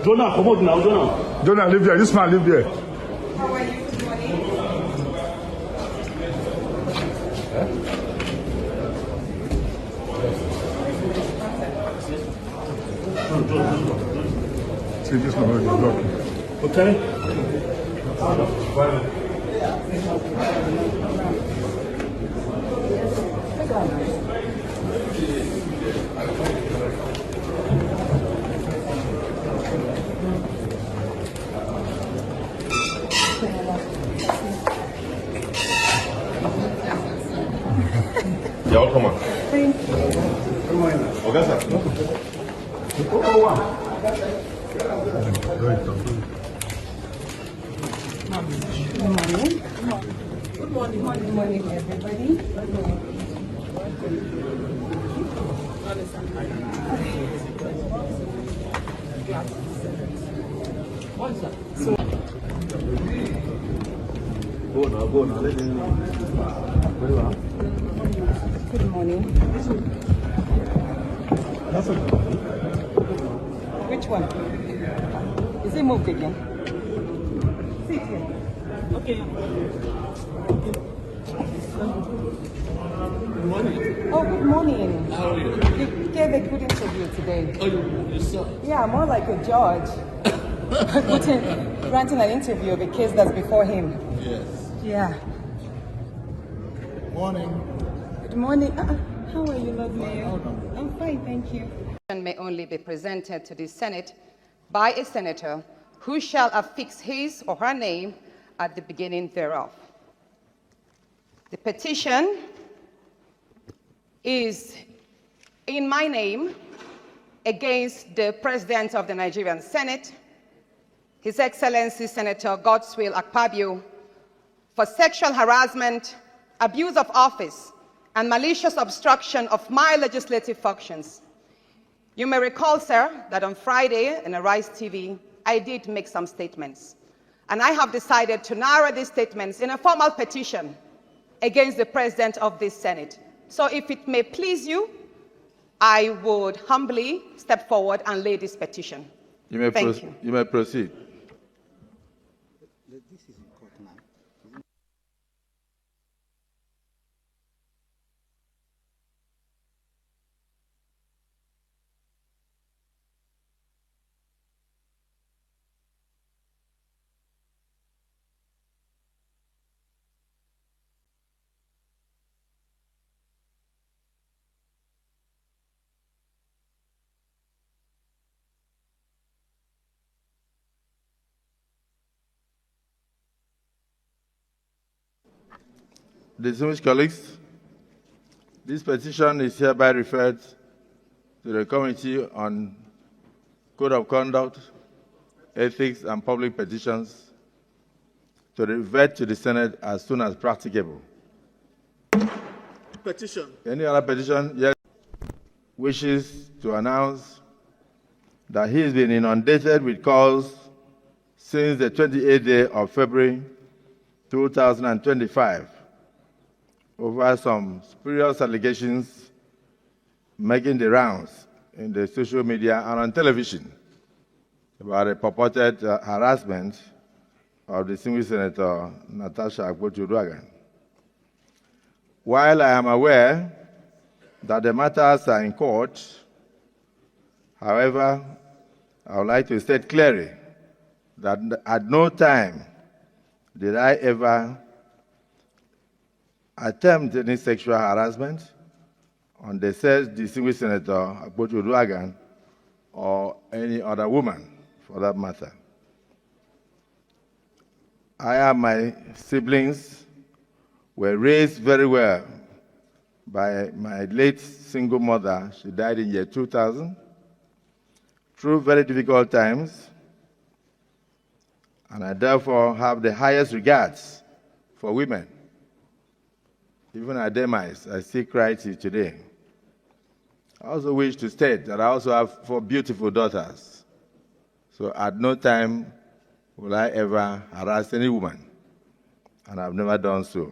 Jonah, come out now, Jonah. Jonah, live there. This man live there. How are you? Good morning. See, this man is blocking. Okay. Y'all come on. Thank you. Okay, sir. Good morning. Good morning, everybody. Go now. Let him very well. Good morning. That's okay. Which one? Is he moved again? Sit here. Okay. Good morning. Oh, good morning. How are you? You gave a good interview today. Oh, you saw. Yeah, more like a judge. Granting an interview of a case that's before him. Yes. Yeah. Morning. Good morning. How are you, Lord Mayor? I'm fine, thank you. May only be presented to the Senate by a senator who shall affix his or her name at the beginning thereof. The petition is in my name against the President of the Nigerian Senate, His Excellency Senator Godswill Akpabio, for sexual harassment, abuse of office, and malicious obstruction of my legislative functions. You may recall, sir, that on Friday in Arise TV, I did make some statements. And I have decided to narrow these statements in a formal petition against the President of this Senate. So if it may please you, I would humbly step forward and lay this petition. Thank you. You may proceed. Distinguished colleagues, this petition is hereby referred to the Committee on Code of Conduct, Ethics, and Public Petitions to revert to the Senate as soon as practicable. Petition. Any other petition? Yes. Wishes to announce that he has been inundated with calls since the 28th day of February 2025 over some spurious allegations making the rounds in the social media and on television about a purported harassment of the distinguished Senator Natash Akpabio. While I am aware that the matters are in court, however, I would like to state clearly that at no time did I ever attempt any sexual harassment on the said distinguished Senator Akpabio or any other woman, for that matter. I and my siblings were raised very well by my late single mother. She died in year 2000, through very difficult times, and I therefore have the highest regards for women. Even at demise, I still cry till today. I also wish to state that I also have 4 beautiful daughters. So at no time will I ever harass any woman, and I've never done so.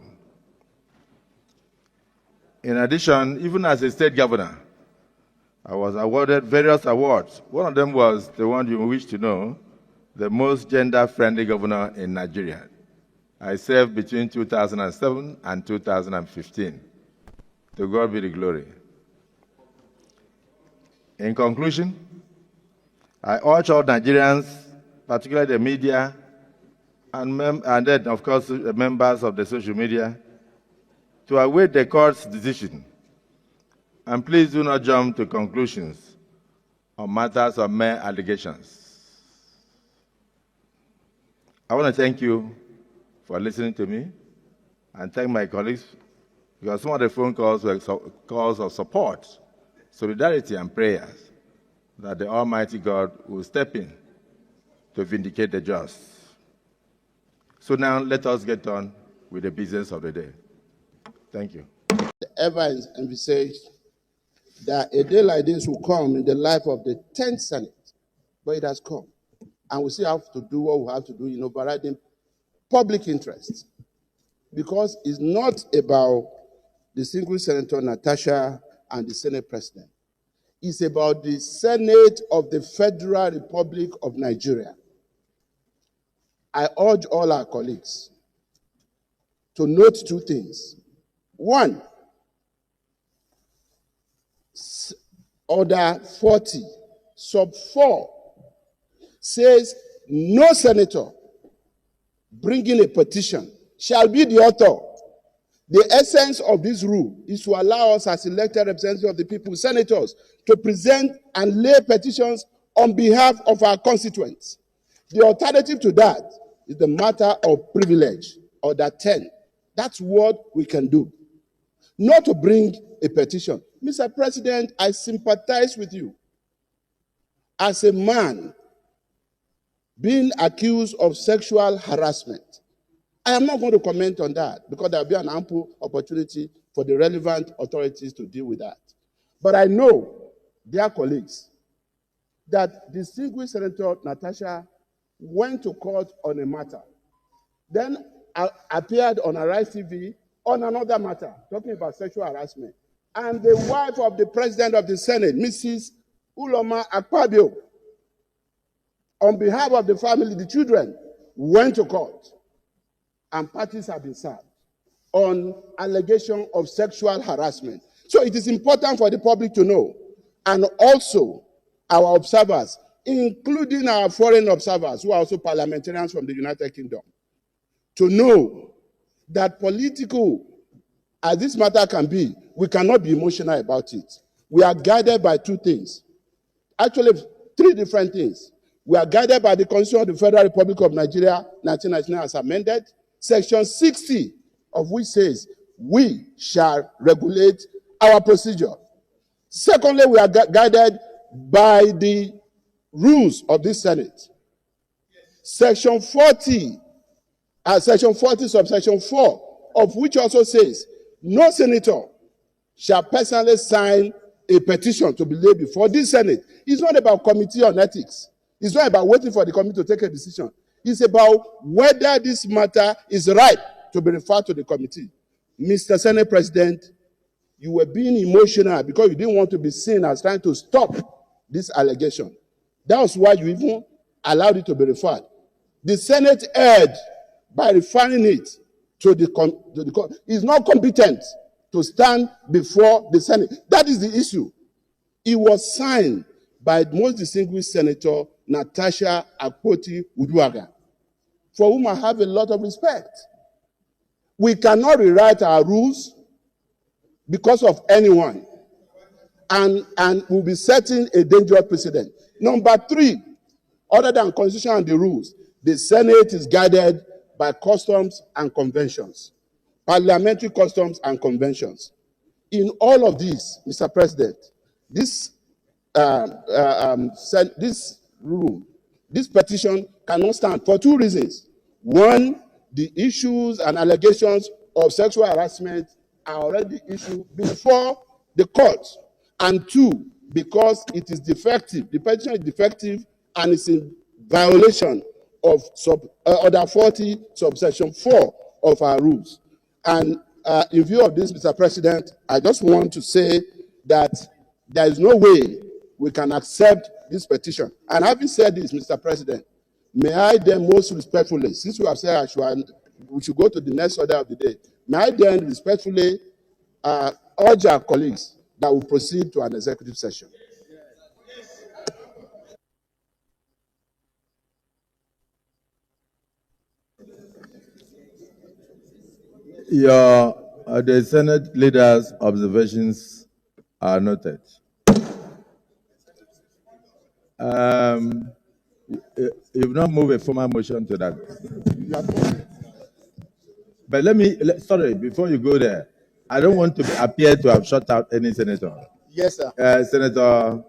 In addition, even as a state governor, I was awarded various awards. One of them was the one you wish to know, the most gender-friendly governor in Nigeria. I served between 2007 and 2015. To God be the glory. In conclusion, I urge all Nigerians, particularly the media, and then, of course, the members of the social media, to await the court's decision. And please do not jump to conclusions on matters of mere allegations. I want to thank you for listening to me and thank my colleagues, because some of the phone calls were calls of support, solidarity, and prayers that the Almighty God will step in to vindicate the just. So now let us get on with the business of the day. Thank you. Ever envisaged that a day like this will come in the life of the 10th Senate, but it has come. And we still have to do what we have to do in overriding public interest. Because it's not about the single Senator Natasha and the Senate President. It's about the Senate of the Federal Republic of Nigeria. I urge all our colleagues to note two things. One, Order 40, sub 4, says no senator bringing a petition shall be the author. The essence of this rule is to allow us as elected representatives of the people, senators, to present and lay petitions on behalf of our constituents. The alternative to that is the matter of privilege, Order 10. That's what we can do. Not to bring a petition. Mr. President, I sympathize with you. As a man being accused of sexual harassment, I am not going to comment on that because there will be an ample opportunity for the relevant authorities to deal with that. But I know, dear colleagues, that distinguished Senator Natasha went to court on a matter, then appeared on Arise TV on another matter, talking about sexual harassment. And the wife of the President of the Senate, Mrs. Uloma Akpabio, on behalf of the family, the children, went to court. And parties have been served on allegation of sexual harassment. So it is important for the public to know, and also our observers, including our foreign observers, who are also parliamentarians from the United Kingdom, to know that political as this matter can be, we cannot be emotional about it. We are guided by two things. Actually, three different things. We are guided by the Constitution of the Federal Republic of Nigeria, 1999, as amended, Section 60 of which says, we shall regulate our procedure. Secondly, we are guided by the rules of this Senate. Section 40, subsection 4, of which also says, no senator shall personally sign a petition to be laid before this Senate. It's not about committee on ethics. It's not about waiting for the committee to take a decision. It's about whether this matter is ripe to be referred to the committee. Mr. Senate President, you were being emotional because you didn't want to be seen as trying to stop this allegation. That was why you even allowed it to be referred. The Senate erred by referring it to the court. It's not competent to stand before the Senate. That is the issue. It was signed by the most distinguished Senator Natasha Akpoti-Uduaghan, for whom I have a lot of respect. We cannot rewrite our rules because of anyone, and we'll be setting a dangerous precedent. Number 3, other than Constitution and the rules, the Senate is guided by customs and conventions, parliamentary customs and conventions. In all of these, Mr. President, this petition cannot stand for 2 reasons. 1, the issues and allegations of sexual harassment are already issued before the court. And 2, because it is defective. The petition is defective and is in violation of Order 40, subsection 4 of our rules. And in view of this, Mr. President, I just want to say that there is no way we can accept this petition. And having said this, Mr. President, may I then most respectfully, since we have said we should go to the next order of the day, may I then respectfully urge our colleagues that we proceed to an executive session. The Senate leader's observations are noted. You've not moved a formal motion to that. But sorry, before you go there, I don't want to appear to have shut out any senator. Yes, sir. Senator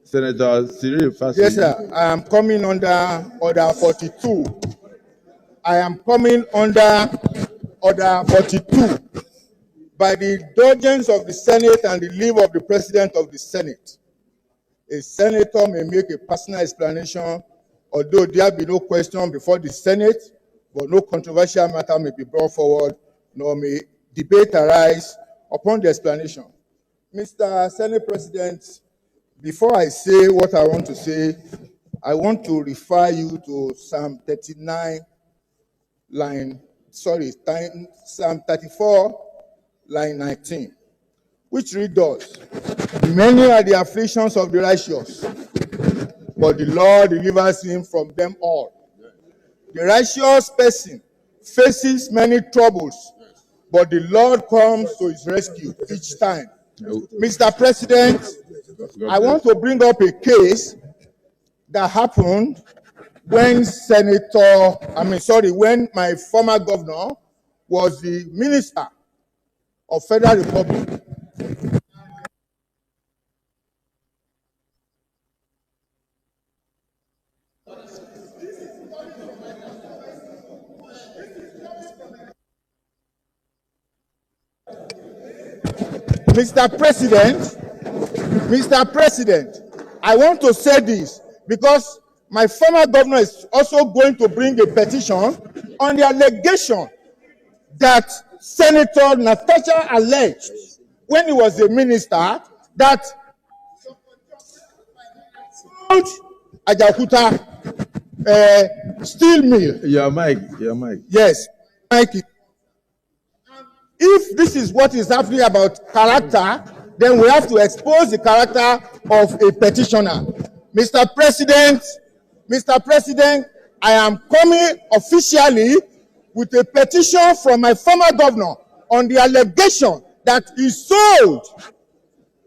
Cyril Fassi. Yes, sir. I am coming under Order 42. I am coming under Order 42. By the indulgence of the Senate and the leave of the President of the Senate, a senator may make a personal explanation, although there be no question before the Senate, but no controversial matter may be brought forward, nor may debate arise upon the explanation. Mr. Senate President, before I say what I want to say, I want to refer you to Psalm 39, Psalm 34, line 19, which reads thus: many are the afflictions of the righteous, but the Lord delivers him from them all. The righteous person faces many troubles, but the Lord comes to his rescue each time. Mr. President, I want to bring up a case that happened when when my former governor was the Minister of Federal Republic. Mr. President, I want to say this because my former governor is also going to bring a petition on the allegation that Senator Natash alleged when he was a minister that Ajaokuta steel mill. Your mic. Yes, mic. If this is what is happening about character, then we have to expose the character of a petitioner. Mr. President, I am coming officially with a petition from my former governor on the allegation that he sold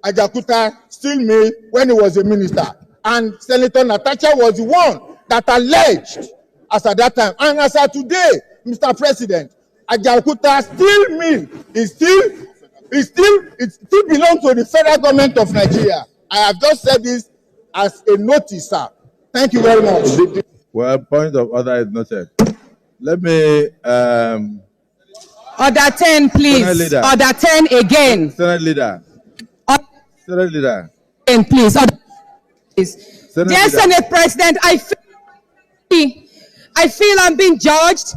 Ajaokuta steel mill when he was a minister. And Senator Natash was the one that alleged as at that time. And as at today, Mr. President, Ajaokuta steel mill it still belongs to the federal government of Nigeria. I have just said this as a notice, sir. Thank you very much. Well, point of order is noted. Let me Order 10, please. Order 10 again. Senate leader. Senate leader. 10, please. Order, please. Dear Senate President, I feel I'm being judged